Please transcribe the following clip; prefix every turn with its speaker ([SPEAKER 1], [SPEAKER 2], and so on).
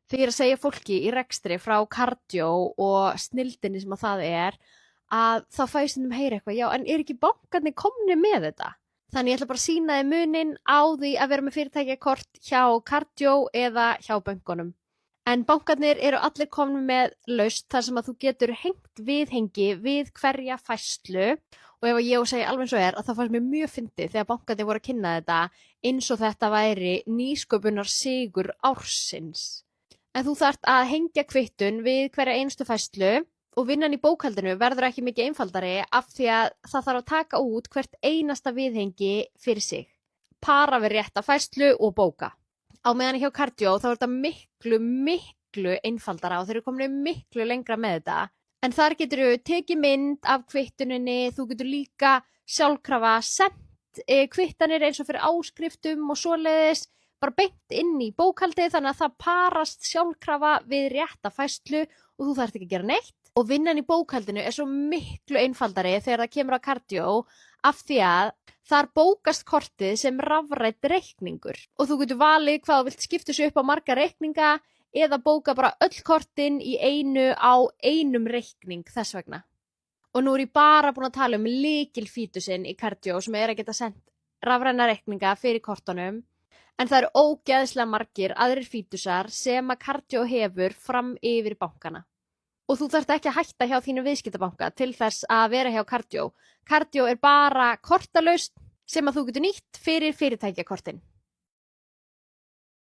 [SPEAKER 1] Því ég er að segja fólki í rekstri frá kardió og snildinni sem að það er að þá fæ ég stundum heyra eitthvað, já, en er ekki bankarnir komnir með þetta? Þannig ég ætla bara að sýna þið munin á því að vera með fyrirtækjakort hjá kardió eða hjá bönkunum. En bankarnir eru allir komnir með lausn þar sem að þú getur hengt viðhengi við hverja færslu og ef ég segja alveg eins og að það fannst mér mjög fyndið þegar bankarnir voru að kynna þetta eins og þetta væri nýsköpunar sigur ársins. En þú þarft að hengja kvittun við hverja einustu færslu og vinnan í bókhaldinu verður ekki mikið einfaldari af því að það þarf að taka út hvert einasta viðhengi fyrir sig. Para við rétta færslu og bóka. Á meðan hjá kardió þá er þetta miklu einfaldara og þeir eru komin miklu lengra með þetta. En þar getur þú tekið mynd af kvittuninni, þú getur líka sjálfkrafa sent kvittanir eins og fyrir áskriftum og svoleiðis bara beint inn í bókhaldið þannig að það parast sjálfkrafa við rétta færslu og þú þarft ekki að gera neitt. Og vinnan í bókhaldinu er svo miklu einfaldari þegar það kemur á kardió af því að þar bókast kortið sem rafrænt reikningur og þú getur valið hvað þú vilt skipta þessu upp á marga reikninga eða bóka bara öll kortin í einu á einum reikning þess vegna. Og nú er ég bara búin að tala lykilfítusinn í kardió sem er að geta sendt rafræna reikninga fyrir kortunum en það eru ógeðslega margir aðrir fítusar sem að kardió hefur fram yfir bankana. Og þú þarft ekki að hætta hjá þínu viðskiptabanka til þess að vera hjá kardió. Kardió er bara kortalaust sem að þú getur nýtt fyrir fyrirtækjakortin.